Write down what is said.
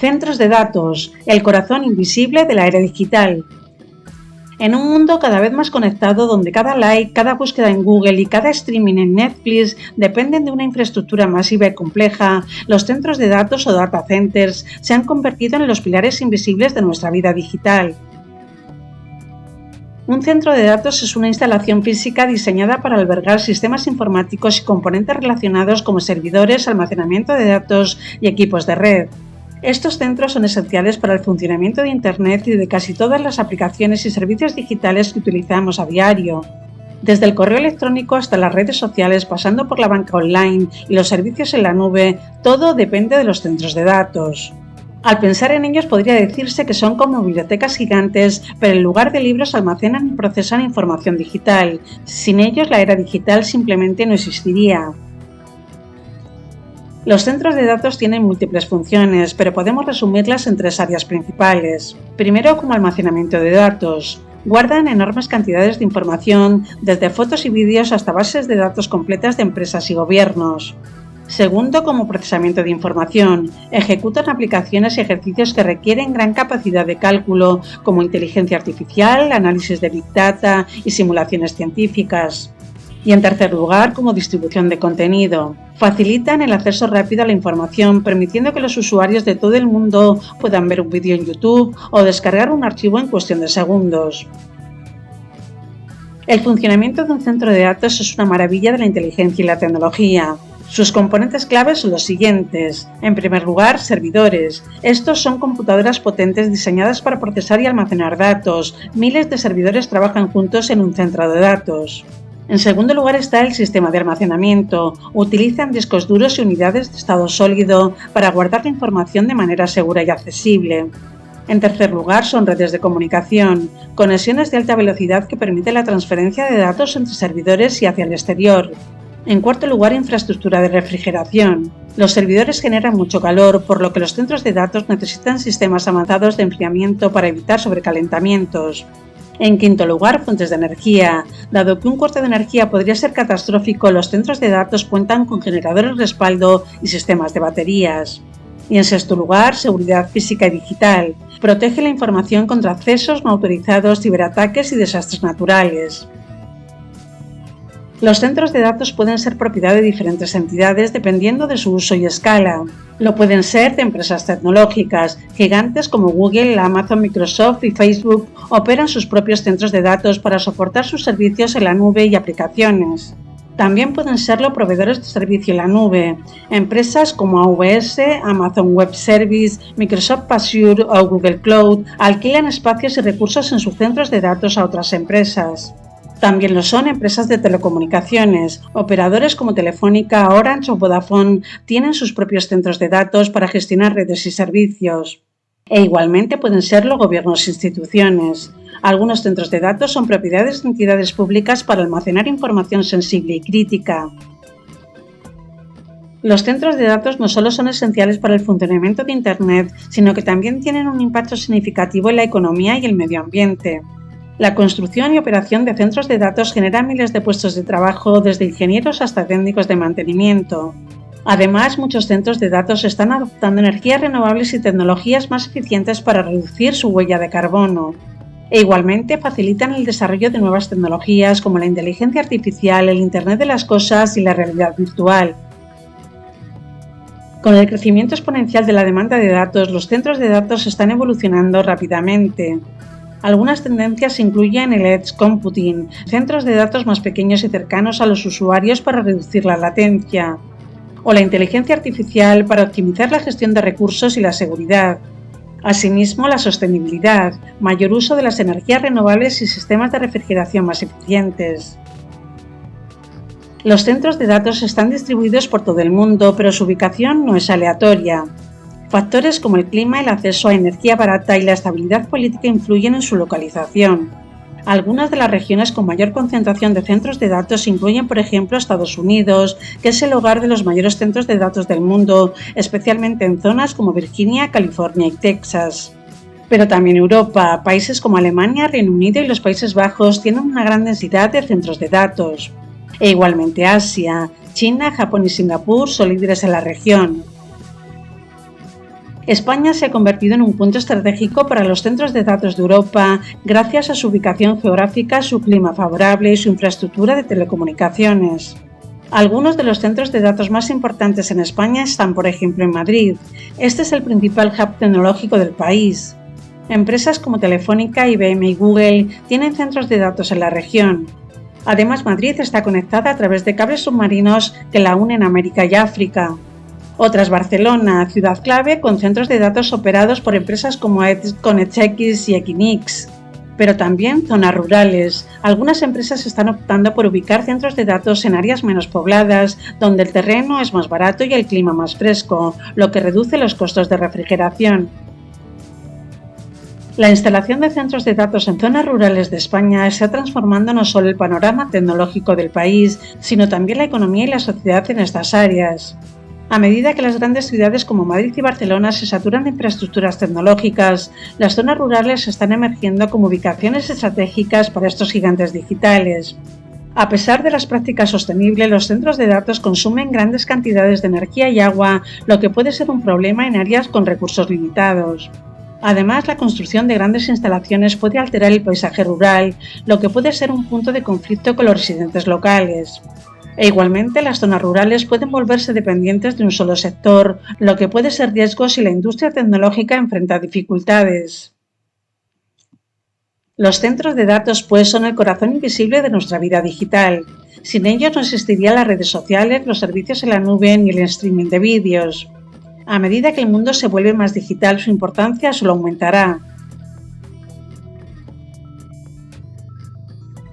Centros de datos, el corazón invisible de la era digital. En un mundo cada vez más conectado donde cada like, cada búsqueda en Google y cada streaming en Netflix dependen de una infraestructura masiva y compleja, los centros de datos o data centers se han convertido en los pilares invisibles de nuestra vida digital. Un centro de datos es una instalación física diseñada para albergar sistemas informáticos y componentes relacionados como servidores, almacenamiento de datos y equipos de red. Estos centros son esenciales para el funcionamiento de Internet y de casi todas las aplicaciones y servicios digitales que utilizamos a diario. Desde el correo electrónico hasta las redes sociales, pasando por la banca online y los servicios en la nube, todo depende de los centros de datos. Al pensar en ellos podría decirse que son como bibliotecas gigantes, pero en lugar de libros almacenan y procesan información digital. Sin ellos la era digital simplemente no existiría. Los centros de datos tienen múltiples funciones, pero podemos resumirlas en tres áreas principales. Primero, como almacenamiento de datos. Guardan enormes cantidades de información, desde fotos y vídeos hasta bases de datos completas de empresas y gobiernos. Segundo, como procesamiento de información. Ejecutan aplicaciones y ejercicios que requieren gran capacidad de cálculo, como inteligencia artificial, análisis de Big Data y simulaciones científicas. Y en tercer lugar, como distribución de contenido. Facilitan el acceso rápido a la información, permitiendo que los usuarios de todo el mundo puedan ver un vídeo en YouTube o descargar un archivo en cuestión de segundos. El funcionamiento de un centro de datos es una maravilla de la inteligencia y la tecnología. Sus componentes claves son los siguientes. En primer lugar, servidores. Estos son computadoras potentes diseñadas para procesar y almacenar datos. Miles de servidores trabajan juntos en un centro de datos. En segundo lugar está el sistema de almacenamiento. Utilizan discos duros y unidades de estado sólido para guardar la información de manera segura y accesible. En tercer lugar son redes de comunicación, conexiones de alta velocidad que permiten la transferencia de datos entre servidores y hacia el exterior. En cuarto lugar, infraestructura de refrigeración. Los servidores generan mucho calor, por lo que los centros de datos necesitan sistemas avanzados de enfriamiento para evitar sobrecalentamientos. En quinto lugar, fuentes de energía. Dado que un corte de energía podría ser catastrófico, los centros de datos cuentan con generadores de respaldo y sistemas de baterías. Y en sexto lugar, seguridad física y digital. Protege la información contra accesos no autorizados, ciberataques y desastres naturales. Los centros de datos pueden ser propiedad de diferentes entidades dependiendo de su uso y escala. Lo pueden ser de empresas tecnológicas. Gigantes como Google, Amazon, Microsoft y Facebook operan sus propios centros de datos para soportar sus servicios en la nube y aplicaciones. También pueden serlo proveedores de servicio en la nube. Empresas como AWS, Amazon Web Service, Microsoft Azure o Google Cloud alquilan espacios y recursos en sus centros de datos a otras empresas. También lo son empresas de telecomunicaciones. Operadores como Telefónica, Orange o Vodafone tienen sus propios centros de datos para gestionar redes y servicios. E igualmente pueden serlo gobiernos e instituciones. Algunos centros de datos son propiedades de entidades públicas para almacenar información sensible y crítica. Los centros de datos no solo son esenciales para el funcionamiento de Internet, sino que también tienen un impacto significativo en la economía y el medio ambiente. La construcción y operación de centros de datos genera miles de puestos de trabajo, desde ingenieros hasta técnicos de mantenimiento. Además, muchos centros de datos están adoptando energías renovables y tecnologías más eficientes para reducir su huella de carbono. E igualmente facilitan el desarrollo de nuevas tecnologías como la inteligencia artificial, el Internet de las cosas y la realidad virtual. Con el crecimiento exponencial de la demanda de datos, los centros de datos están evolucionando rápidamente. Algunas tendencias incluyen el Edge Computing, centros de datos más pequeños y cercanos a los usuarios para reducir la latencia, o la inteligencia artificial para optimizar la gestión de recursos y la seguridad. Asimismo, la sostenibilidad, mayor uso de las energías renovables y sistemas de refrigeración más eficientes. Los centros de datos están distribuidos por todo el mundo, pero su ubicación no es aleatoria. Factores como el clima, el acceso a energía barata y la estabilidad política influyen en su localización. Algunas de las regiones con mayor concentración de centros de datos incluyen, por ejemplo, Estados Unidos, que es el hogar de los mayores centros de datos del mundo, especialmente en zonas como Virginia, California y Texas. Pero también Europa, países como Alemania, Reino Unido y los Países Bajos tienen una gran densidad de centros de datos. E igualmente Asia, China, Japón y Singapur son líderes en la región. España se ha convertido en un punto estratégico para los centros de datos de Europa gracias a su ubicación geográfica, su clima favorable y su infraestructura de telecomunicaciones. Algunos de los centros de datos más importantes en España están, por ejemplo, en Madrid. Este es el principal hub tecnológico del país. Empresas como Telefónica, IBM y Google tienen centros de datos en la región. Además, Madrid está conectada a través de cables submarinos que la unen a América y África. Otra es Barcelona, ciudad clave con centros de datos operados por empresas como ConnectX y Equinix. Pero también zonas rurales. Algunas empresas están optando por ubicar centros de datos en áreas menos pobladas, donde el terreno es más barato y el clima más fresco, lo que reduce los costos de refrigeración. La instalación de centros de datos en zonas rurales de España está transformando no solo el panorama tecnológico del país, sino también la economía y la sociedad en estas áreas. A medida que las grandes ciudades como Madrid y Barcelona se saturan de infraestructuras tecnológicas, las zonas rurales están emergiendo como ubicaciones estratégicas para estos gigantes digitales. A pesar de las prácticas sostenibles, los centros de datos consumen grandes cantidades de energía y agua, lo que puede ser un problema en áreas con recursos limitados. Además, la construcción de grandes instalaciones puede alterar el paisaje rural, lo que puede ser un punto de conflicto con los residentes locales. E igualmente, las zonas rurales pueden volverse dependientes de un solo sector, lo que puede ser riesgo si la industria tecnológica enfrenta dificultades. Los centros de datos, pues, son el corazón invisible de nuestra vida digital. Sin ellos no existirían las redes sociales, los servicios en la nube ni el streaming de vídeos. A medida que el mundo se vuelve más digital, su importancia solo aumentará.